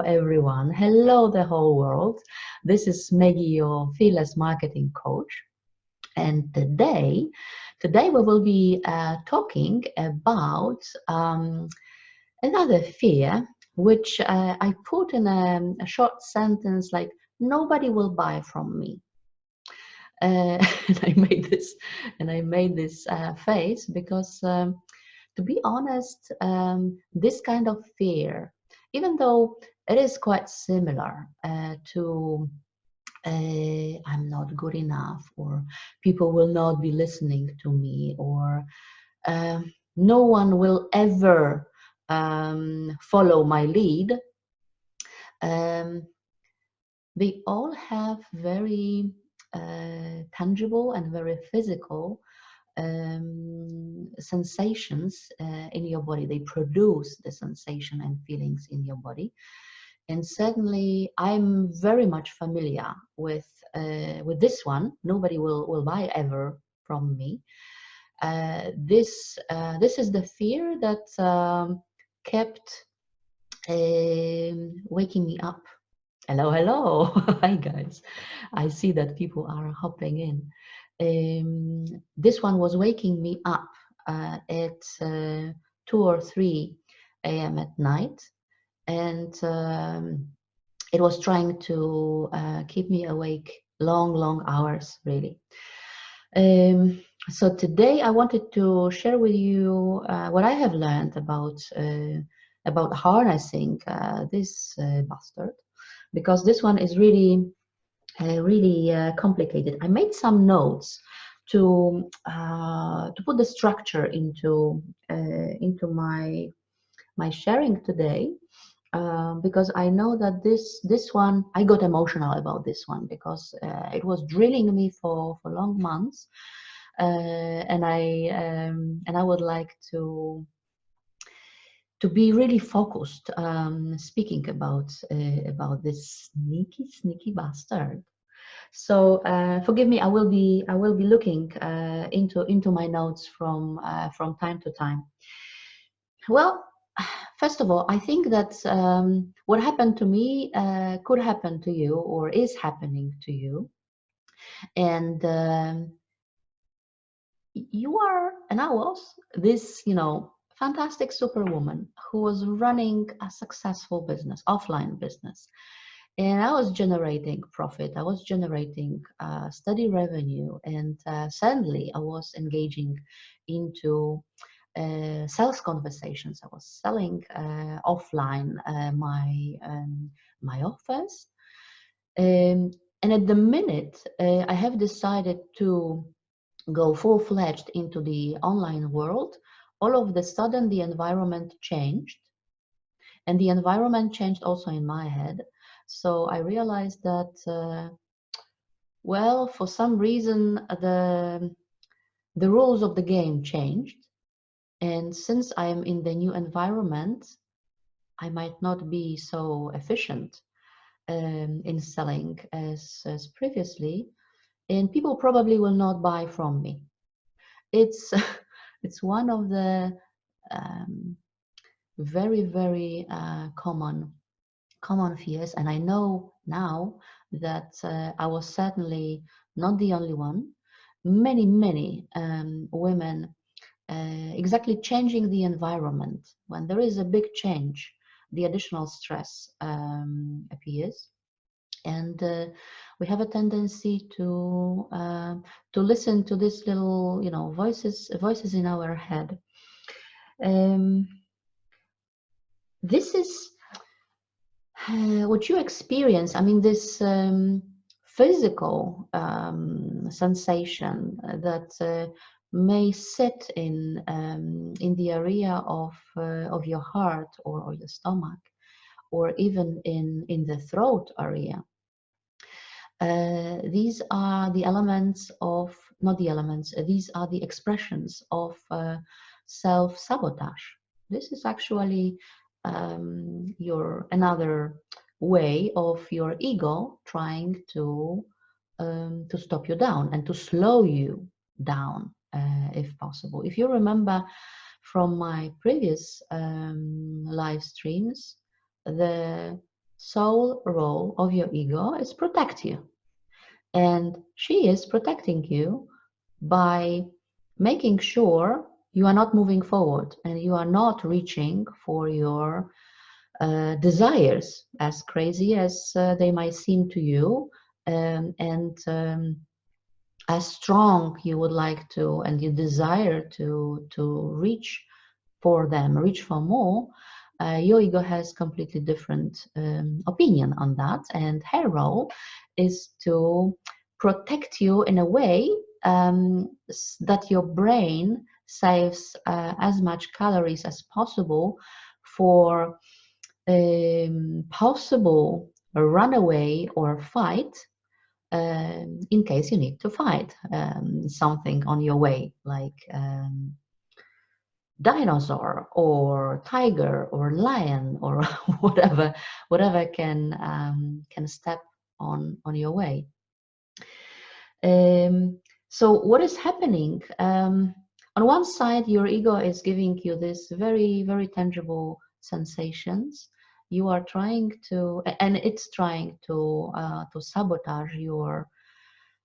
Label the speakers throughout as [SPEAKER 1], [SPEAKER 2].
[SPEAKER 1] Everyone. Hello, the whole world. This is Maggie, your fearless marketing coach. And today we will be talking about another fear, which I put in a short sentence like, nobody will buy from me. And I made this face because, to be honest, this kind of fear, even though it is quite similar to I'm not good enough, or people will not be listening to me, or no one will ever follow my lead. They all have very tangible and very physical sensations in your body. They produce the sensation and feelings in your body. And certainly, I'm very much familiar with this one. Nobody will buy ever from me. This is the fear that kept waking me up. Hello, hello. Hi, guys. I see that people are hopping in. This one was waking me up at 2 or 3 a.m. at night, and it was trying to keep me awake long hours, really. So today I wanted to share with you what I have learned about harnessing this bastard, because this one is really complicated. I made some notes to put the structure into my sharing today, because I know that this one, I got emotional about this one because it was drilling me for long months, and I would like to be really focused, speaking about this sneaky bastard. So forgive me. I will be looking into my notes from time to time. Well, first of all, I think that what happened to me could happen to you, or is happening to you, and you are, and I was, this, fantastic superwoman who was running a successful business, offline business. And I was generating profit, I was generating steady revenue, and suddenly I was engaging into sales conversations. I was selling offline my offers. And at the minute, I have decided to go full-fledged into the online world, all of the sudden the environment changed, and the environment changed also in my head. So I realized that well, for some reason the rules of the game changed, and since I am in the new environment, I might not be so efficient in selling as previously, and people probably will not buy from me. It's it's one of the very common fears, and I know now that I was certainly not the only one. Many women exactly changing the environment. When there is a big change, the additional stress appears, and we have a tendency to listen to this little, voices in our head. This is what you experience. I mean, this physical sensation that may sit in the area of your heart, or your stomach, or even in the throat area. These are the elements of, not the elements, these are the expressions of self-sabotage. This is actually another way of your ego trying to stop you down and to slow you down, if possible. If you remember from my previous live streams, the sole role of your ego is protect you. And she is protecting you by making sure you are not moving forward and you are not reaching for your desires, as crazy as they might seem to you, and as strong you would like to and you desire to reach for them, reach for more. Your ego has completely different opinion on that, and her role is to protect you in a way that your brain saves as much calories as possible for possible runaway or fight, in case you need to fight something on your way, like dinosaur or tiger or lion or whatever can step on your way. So what is happening? On one side, your ego is giving you this very tangible sensations. You are trying to, and it's trying to sabotage your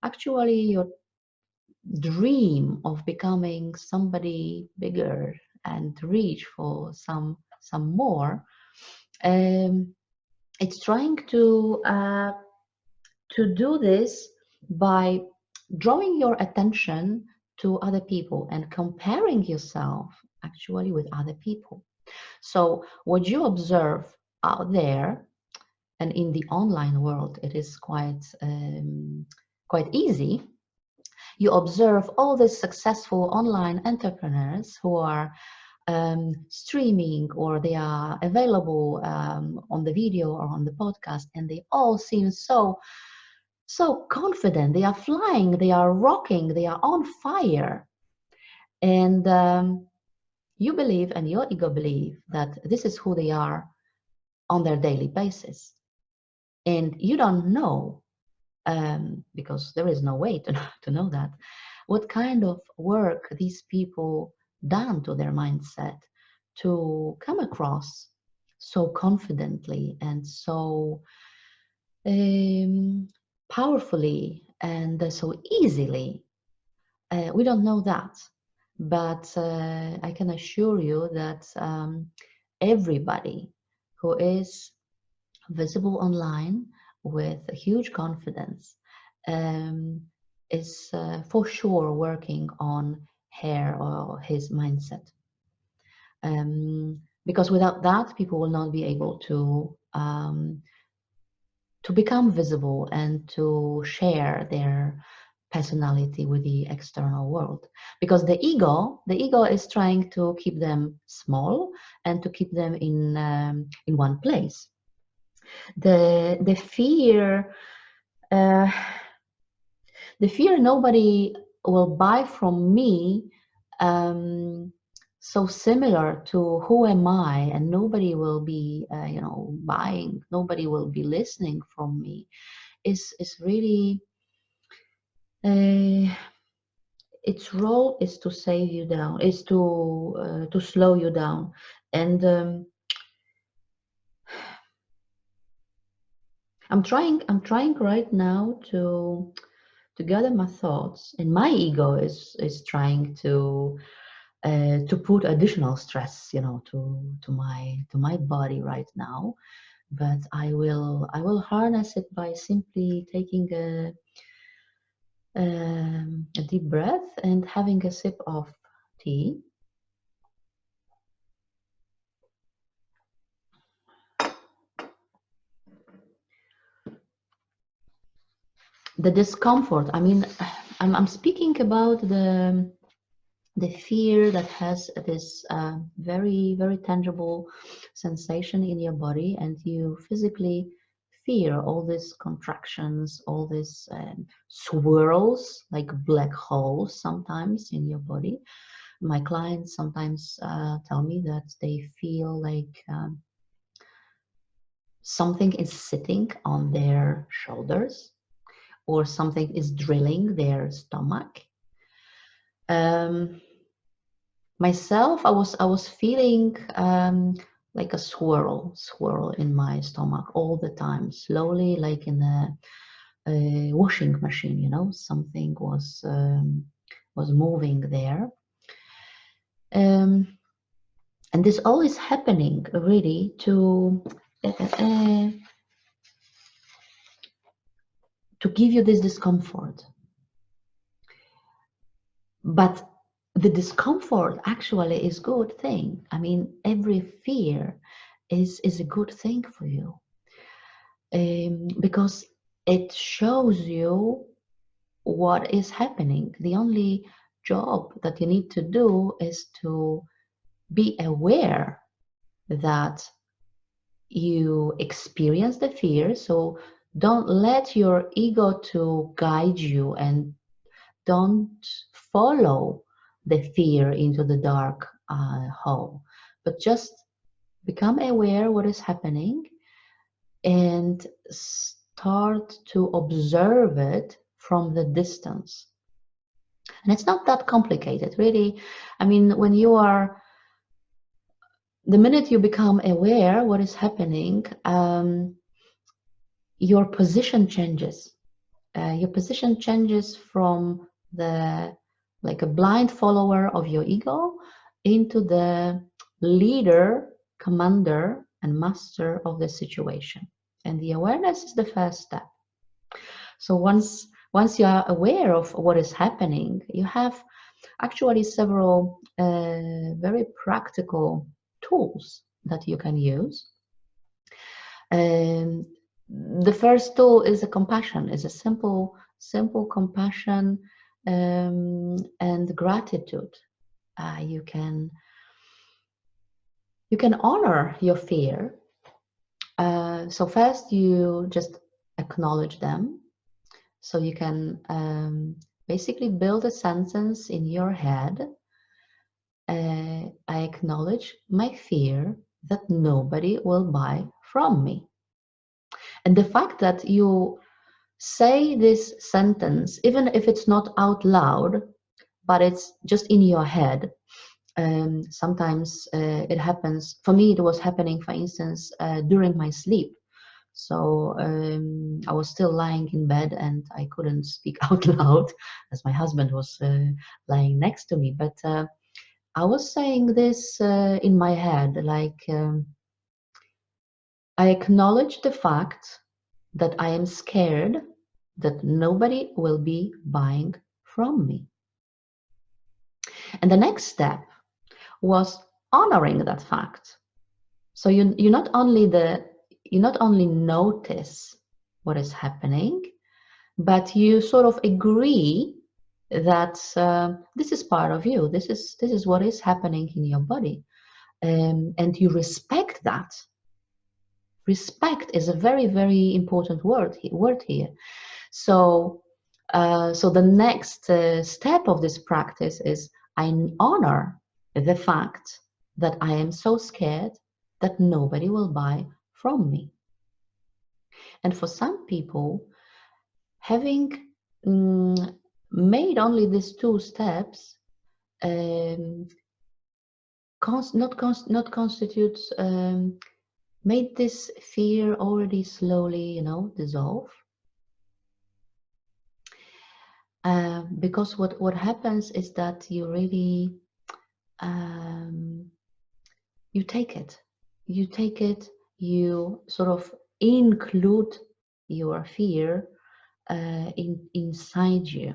[SPEAKER 1] actually your dream of becoming somebody bigger and reach for some more. Um, it's trying to do this by drawing your attention to other people and comparing yourself actually with other people. So what you observe out there and in the online world, it is quite easy. You observe all the successful online entrepreneurs who are streaming, or they are available on the video or on the podcast, and they all seem so confident. They are flying, they are rocking, they are on fire. And you believe, and your ego believe, that this is who they are on their daily basis. And you don't know, because there is no way to know that, what kind of work these people done to their mindset to come across so confidently and so powerfully and so easily. We don't know that, but I can assure you that everybody who is visible online with a huge confidence um, is for sure working on her or his mindset. Because without that, people will not be able to become visible and to share their personality with the external world, because the ego is trying to keep them small and to keep them in one place. The fear, uh, the fear nobody will buy from me, um, so similar to who am I, and nobody will be buying, nobody will be listening from me, is really uh, its role is to save you down, is to slow you down. And I'm trying right now to gather my thoughts, and my ego is trying to put additional stress, to my body right now. But I will harness it by simply taking a deep breath and having a sip of tea. The discomfort, I mean, I'm speaking about the fear that has this very tangible sensation in your body, and you physically fear all these contractions, all these swirls like black holes sometimes in your body. My clients sometimes tell me that they feel like something is sitting on their shoulders, or something is drilling their stomach. Myself, I was feeling like a swirl in my stomach all the time, slowly, like in a washing machine, you know, something was moving there. And this all is happening really to give you this discomfort. But the discomfort actually is good thing. I mean, every fear is a good thing for you, because it shows you what is happening. The only job that you need to do is to be aware that you experience the fear. So don't let your ego to guide you, and don't follow the fear into the dark hole, but just become aware what is happening and start to observe it from the distance. And it's not that complicated, really. I mean, the minute you become aware what is happening, your position changes. Your position changes from the like a blind follower of your ego into the leader, commander, and master of the situation. And the awareness is the first step. So once you are aware of what is happening, you have actually several very practical tools that you can use. Um, the first tool is a compassion, is a simple compassion and gratitude. You can honor your fear. So first, you just acknowledge them. So you can basically build a sentence in your head. I acknowledge my fear that nobody will buy from me. And the fact that you say this sentence, even if it's not out loud, but it's just in your head. Sometimes it happens. For me, it was happening, for instance, during my sleep. So I was still lying in bed and I couldn't speak out loud as my husband was lying next to me. But I was saying this in my head, like I acknowledge the fact that I am scared that nobody will be buying from me. And the next step was honoring that fact. So you not only notice what is happening, but you sort of agree that this is part of you. This is what is happening in your body, and you respect that. Respect is a very, very important word here. So the next step of this practice is I honor the fact that I am so scared that nobody will buy from me. And for some people, having made only these two steps not constitutes made this fear already slowly, dissolve. Because what happens is that you really you take it, you sort of include your fear inside you,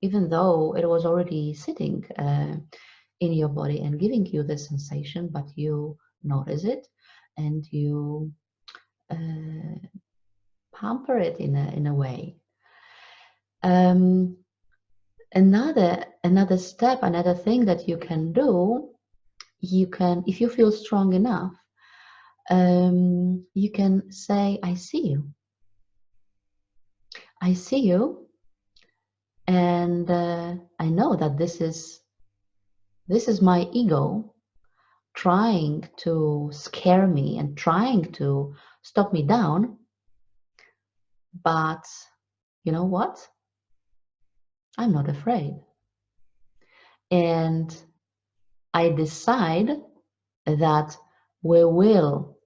[SPEAKER 1] even though it was already sitting in your body and giving you the sensation, but you notice it and you pamper it in a way. Another step, another thing that you can do, if you feel strong enough, you can say, I see you. I see you, and I know that this is my ego trying to scare me and trying to stop me down. But you know what? I'm not afraid. And I decide that we will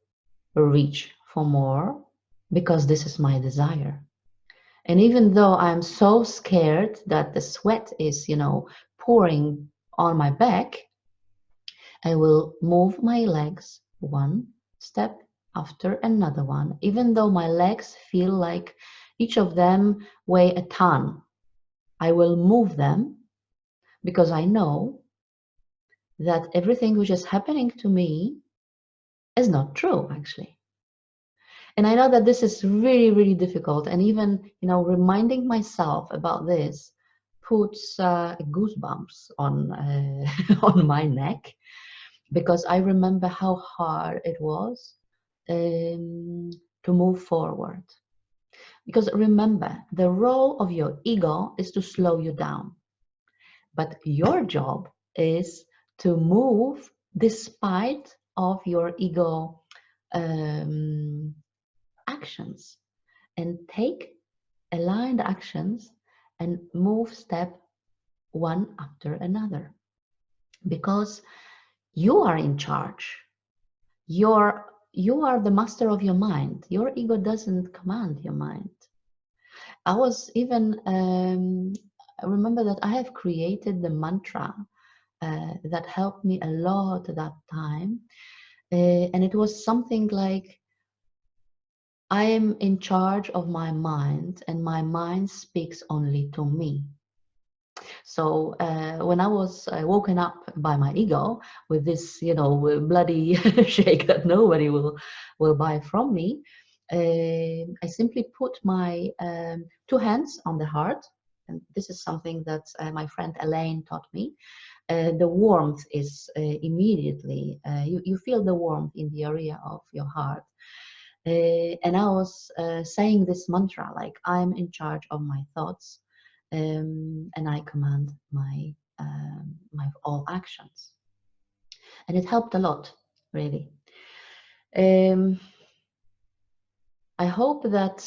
[SPEAKER 1] reach for more because this is my desire. And even though I'm so scared that the sweat is, pouring on my back, I will move my legs one step after another one, even though my legs feel like each of them weigh a ton. I will move them because I know that everything which is happening to me is not true, actually. And I know that this is really, really difficult. And even, reminding myself about this puts goosebumps on on my neck, because I remember how hard it was to move forward. Because remember, the role of your ego is to slow you down, but your job is to move despite of your ego um, actions, and take aligned actions and move step one after another, because you are in charge. You are the master of your mind. Your ego doesn't command your mind. I was even I remember that I have created the mantra that helped me a lot at that time, and it was something like, I am in charge of my mind, and my mind speaks only to me. So when I was woken up by my ego with this, bloody shake that nobody will buy from me, I simply put my two hands on the heart, and this is something that my friend Elaine taught me. The warmth is immediately, you feel the warmth in the area of your heart. And I was saying this mantra, like, I'm in charge of my thoughts, and I command my all actions. And it helped a lot, really. I hope that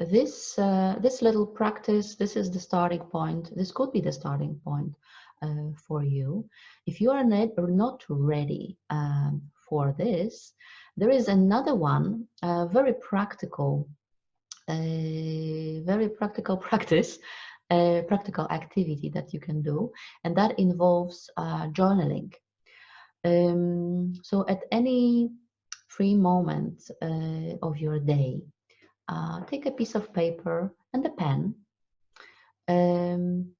[SPEAKER 1] this little practice, this is the starting point. This could be the starting point for you. If you are not ready for this, there is another one, very practical practice, practical activity that you can do, and that involves journaling. So at any free moment of your day, take a piece of paper and a pen. Um,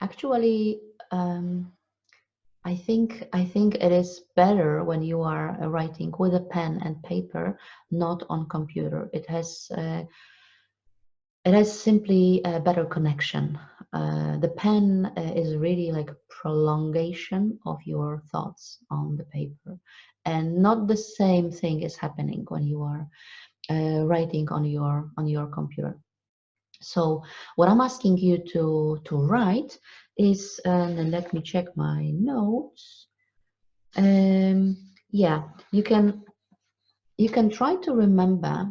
[SPEAKER 1] Actually, I think it is better when you are writing with a pen and paper, not on computer. It has simply a better connection. The pen is really like a prolongation of your thoughts on the paper, and not the same thing is happening when you are writing on your computer. So what I'm asking you to write is, and let me check my notes. Yeah, you can try to remember,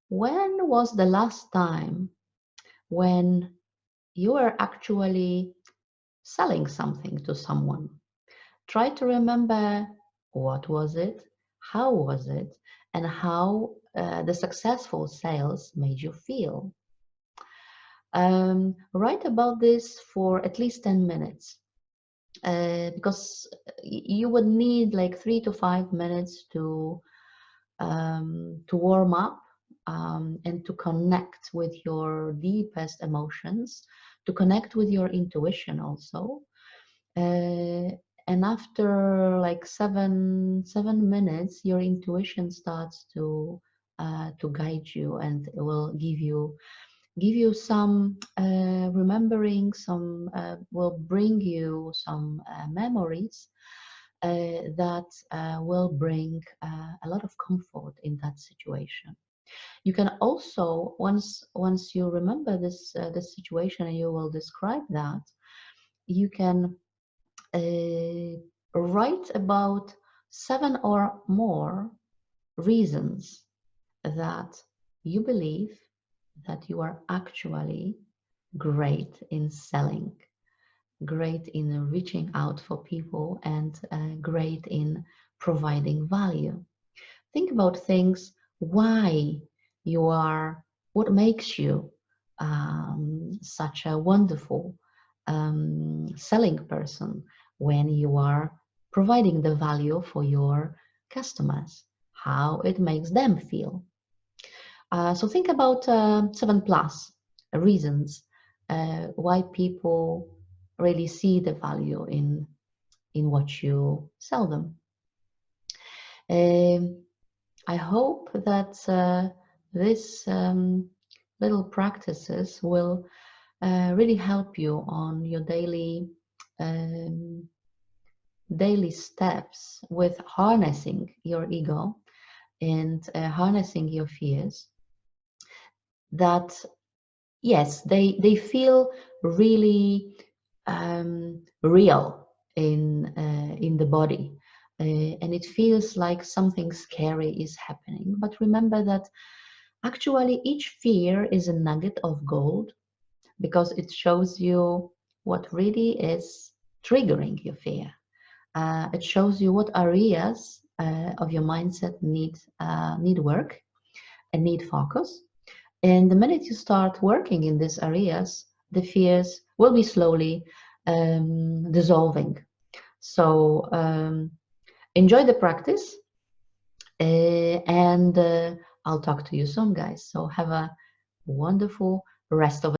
[SPEAKER 1] when was the last time when you are actually selling something to someone. Try to remember, what was it, how was it, and how the successful sales made you feel. Write about this for at least 10 minutes, because you would need like 3 to 5 minutes to warm up, and to connect with your deepest emotions, to connect with your intuition also. And after like seven minutes, your intuition starts to guide you, and it will give you some remembering, some will bring you some memories that will bring a lot of comfort in that situation. You can also, once you remember this situation and you will describe that, you can write about 7 or more reasons that you believe that you are actually great in selling, great in reaching out for people, and great in providing value. Think about things, why you are, what makes you such a wonderful selling person when you are providing the value for your customers, how it makes them feel. So think about 7+ reasons why people really see the value in what you sell them. I hope that this little practices will really help you on your um, daily steps with harnessing your ego and harnessing your fears. That yes, they feel really real in the body, and it feels like something scary is happening. But remember that actually each fear is a nugget of gold, because it shows you what really is triggering your fear. It shows you what areas of your mindset need work and need focus. And the minute you start working in these areas, the fears will be slowly dissolving. So enjoy the practice, and I'll talk to you soon, guys. So have a wonderful rest of